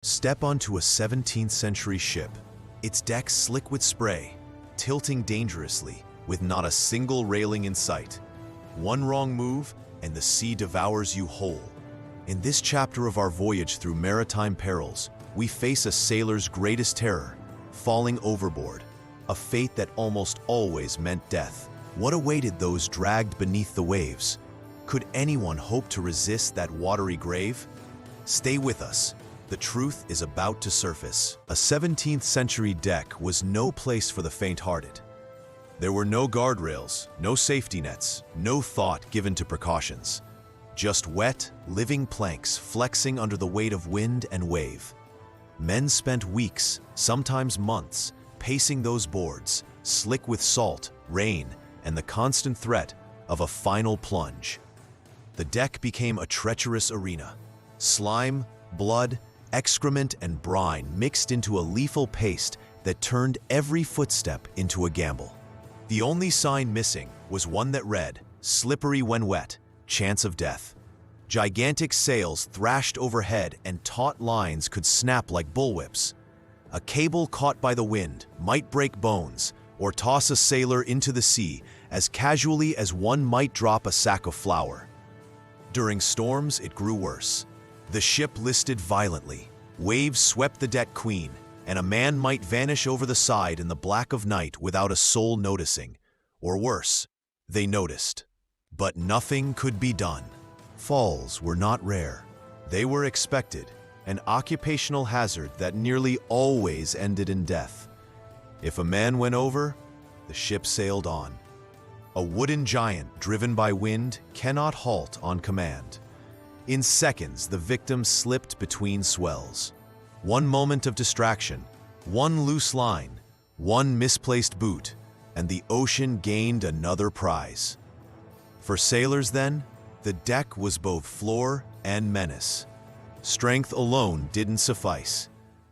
Step onto a 17th century ship, its deck slick with spray, tilting dangerously with not a single railing in sight. One wrong move and the sea devours you whole. In this chapter of our voyage through maritime perils, we face a sailor's greatest terror, falling overboard, a fate that almost always meant death. What awaited those dragged beneath the waves? Could anyone hope to resist that watery grave? Stay with us. The truth is about to surface. A 17th century deck was no place for the faint-hearted. There were no guardrails, no safety nets, no thought given to precautions. Just wet, living planks flexing under the weight of wind and wave. Men spent weeks, sometimes months, pacing those boards, slick with salt, rain, and the constant threat of a final plunge. The deck became a treacherous arena. Slime, blood, excrement, and brine mixed into a lethal paste that turned every footstep into a gamble. The only sign missing was one that read, "Slippery when wet, chance of death." Gigantic sails thrashed overhead and taut lines could snap like bullwhips. A cable caught by the wind might break bones or toss a sailor into the sea as casually as one might drop a sack of flour. During storms, it grew worse. The ship listed violently, waves swept the deck clean, and a man might vanish over the side in the black of night without a soul noticing. Or worse, they noticed. But nothing could be done. Falls were not rare. They were expected, an occupational hazard that nearly always ended in death. If a man went over, the ship sailed on. A wooden giant driven by wind cannot halt on command. In seconds, the victim slipped between swells. One moment of distraction, one loose line, one misplaced boot, and the ocean gained another prize. For sailors then, the deck was both floor and menace. Strength alone didn't suffice.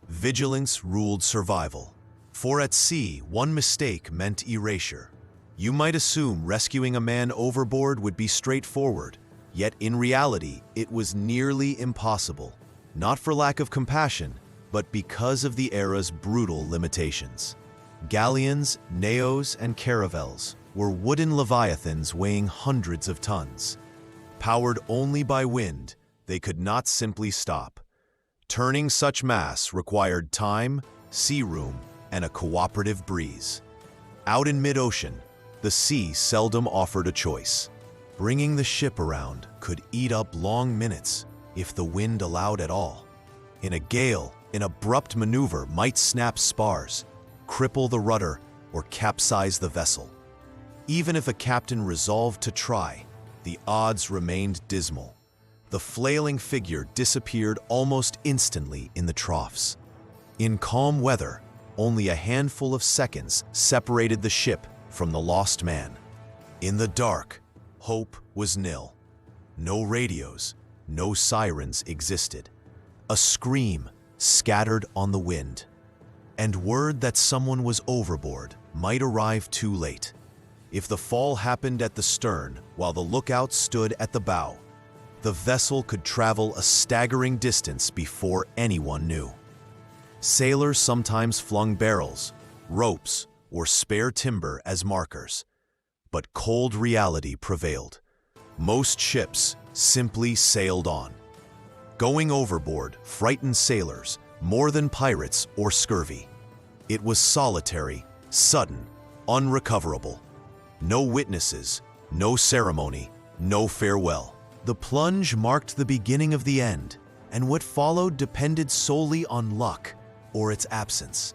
Vigilance ruled survival. For at sea, one mistake meant erasure. You might assume rescuing a man overboard would be straightforward, yet in reality, it was nearly impossible. Not for lack of compassion, but because of the era's brutal limitations. Galleons, naos, and caravels were wooden leviathans weighing hundreds of tons. Powered only by wind, they could not simply stop. Turning such mass required time, sea room, and a cooperative breeze. Out in mid-ocean, the sea seldom offered a choice. Bringing the ship around could eat up long minutes if the wind allowed at all. In a gale, an abrupt maneuver might snap spars, cripple the rudder, or capsize the vessel. Even if a captain resolved to try, the odds remained dismal. The flailing figure disappeared almost instantly in the troughs. In calm weather, only a handful of seconds separated the ship from the lost man. In the dark, hope was nil. No radios, no sirens existed. A scream scattered on the wind. And word that someone was overboard might arrive too late. If the fall happened at the stern while the lookout stood at the bow, the vessel could travel a staggering distance before anyone knew. Sailors sometimes flung barrels, ropes, or spare timber as markers. But cold reality prevailed. Most ships simply sailed on. Going overboard frightened sailors more than pirates or scurvy. It was solitary, sudden, unrecoverable. No witnesses, no ceremony, no farewell. The plunge marked the beginning of the end, and what followed depended solely on luck or its absence.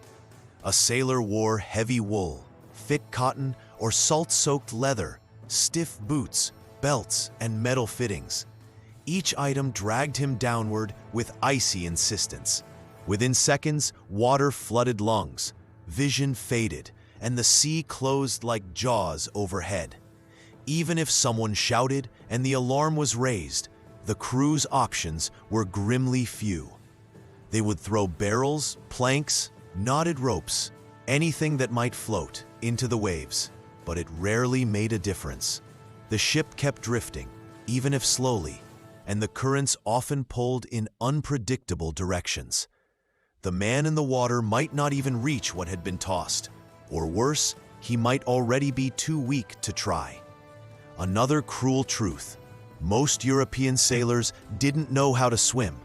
A sailor wore heavy wool, thick cotton, or salt-soaked leather, stiff boots, belts, and metal fittings. Each item dragged him downward with icy insistence. Within seconds, water flooded lungs, vision faded, and the sea closed like jaws overhead. Even if someone shouted and the alarm was raised, the crew's options were grimly few. They would throw barrels, planks, knotted ropes, anything that might float, into the waves, but it rarely made a difference. The ship kept drifting, even if slowly, and the currents often pulled in unpredictable directions. The man in the water might not even reach what had been tossed, or worse, he might already be too weak to try. Another cruel truth: most European sailors didn't know how to swim.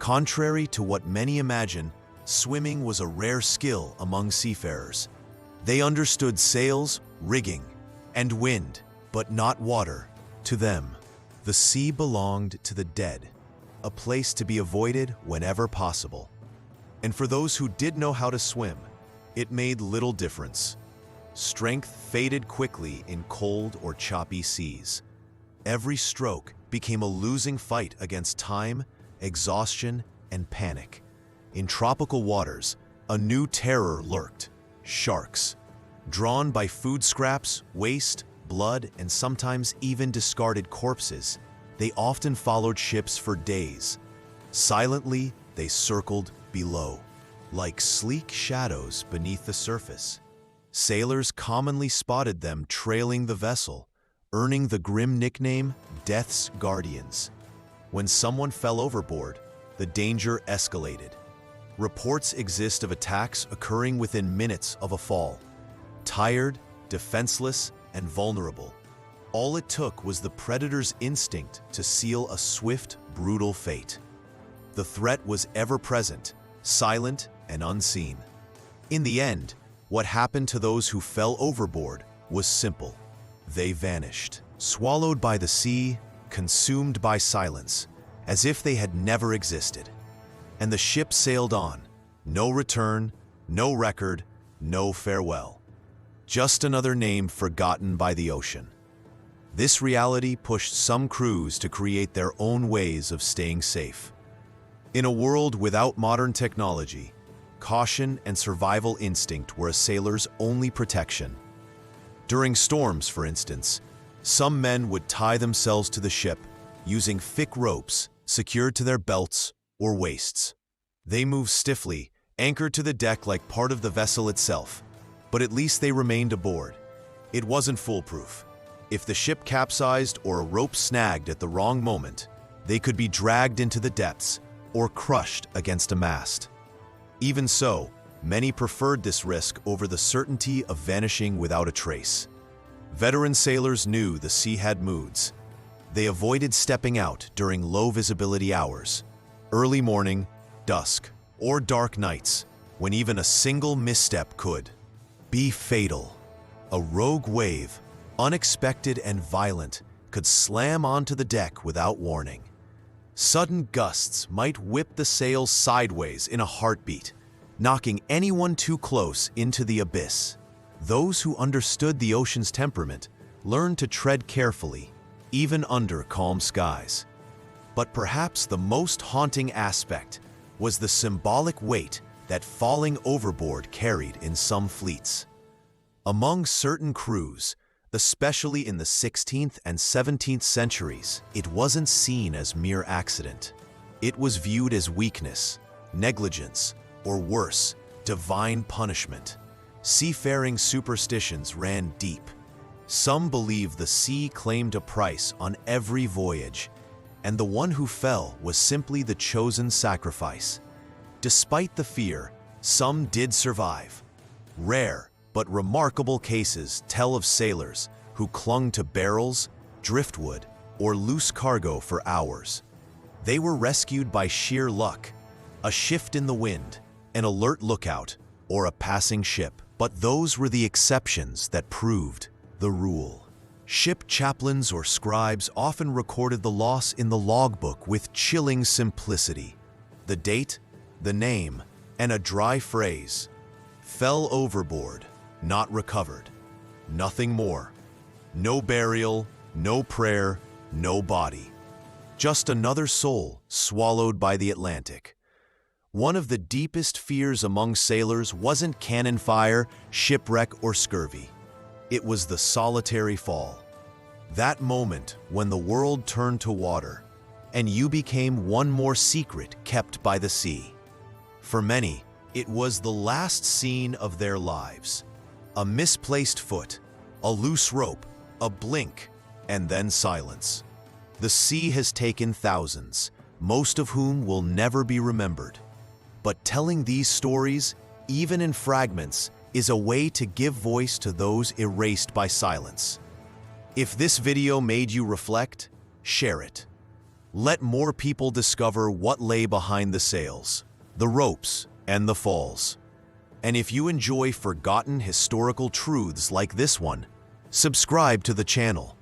Contrary to what many imagine, swimming was a rare skill among seafarers. They understood sails, rigging, and wind, but not water. To them, the sea belonged to the dead, a place to be avoided whenever possible. And for those who did know how to swim, it made little difference. Strength faded quickly in cold or choppy seas. Every stroke became a losing fight against time, exhaustion, and panic. In tropical waters, a new terror lurked: sharks. Drawn by food scraps, waste, blood, and sometimes even discarded corpses, they often followed ships for days. Silently, they circled below, like sleek shadows beneath the surface. Sailors commonly spotted them trailing the vessel, earning the grim nickname Death's Guardians. When someone fell overboard, the danger escalated. Reports exist of attacks occurring within minutes of a fall. Tired, defenseless, and vulnerable, all it took was the predator's instinct to seal a swift, brutal fate. The threat was ever present, silent and unseen. In the end, what happened to those who fell overboard was simple. They vanished, swallowed by the sea, consumed by silence, as if they had never existed. And the ship sailed on. No return, no record, no farewell. Just another name forgotten by the ocean. This reality pushed some crews to create their own ways of staying safe. In a world without modern technology, caution and survival instinct were a sailor's only protection. During storms, for instance, some men would tie themselves to the ship using thick ropes secured to their belts or waists. They moved stiffly, anchored to the deck like part of the vessel itself, but at least they remained aboard. It wasn't foolproof. If the ship capsized or a rope snagged at the wrong moment, they could be dragged into the depths or crushed against a mast. Even so, many preferred this risk over the certainty of vanishing without a trace. Veteran sailors knew the sea had moods. They avoided stepping out during low-visibility hours, early morning, dusk, or dark nights, when even a single misstep could be fatal. A rogue wave, unexpected and violent, could slam onto the deck without warning. Sudden gusts might whip the sails sideways in a heartbeat, knocking anyone too close into the abyss. Those who understood the ocean's temperament learned to tread carefully, even under calm skies. But perhaps the most haunting aspect was the symbolic weight that falling overboard carried in some fleets. Among certain crews, especially in the 16th and 17th centuries, it wasn't seen as mere accident. It was viewed as weakness, negligence, or worse, divine punishment. Seafaring superstitions ran deep. Some believed the sea claimed a price on every voyage, and the one who fell was simply the chosen sacrifice. Despite the fear, some did survive. Rare but remarkable cases tell of sailors who clung to barrels, driftwood, or loose cargo for hours. They were rescued by sheer luck, a shift in the wind, an alert lookout, or a passing ship. But those were the exceptions that proved the rule. Ship chaplains or scribes often recorded the loss in the logbook with chilling simplicity. The date, the name, and a dry phrase: "Fell overboard, not recovered." Nothing more. No burial, no prayer, no body. Just another soul swallowed by the Atlantic. One of the deepest fears among sailors wasn't cannon fire, shipwreck, or scurvy. It was the solitary fall. That moment when the world turned to water, and you became one more secret kept by the sea. For many, it was the last scene of their lives. A misplaced foot, a loose rope, a blink, and then silence. The sea has taken thousands, most of whom will never be remembered. But telling these stories, even in fragments, is a way to give voice to those erased by silence. If this video made you reflect, share it. Let more people discover what lay behind the sails, the ropes, and the falls. And if you enjoy forgotten historical truths like this one, subscribe to the channel.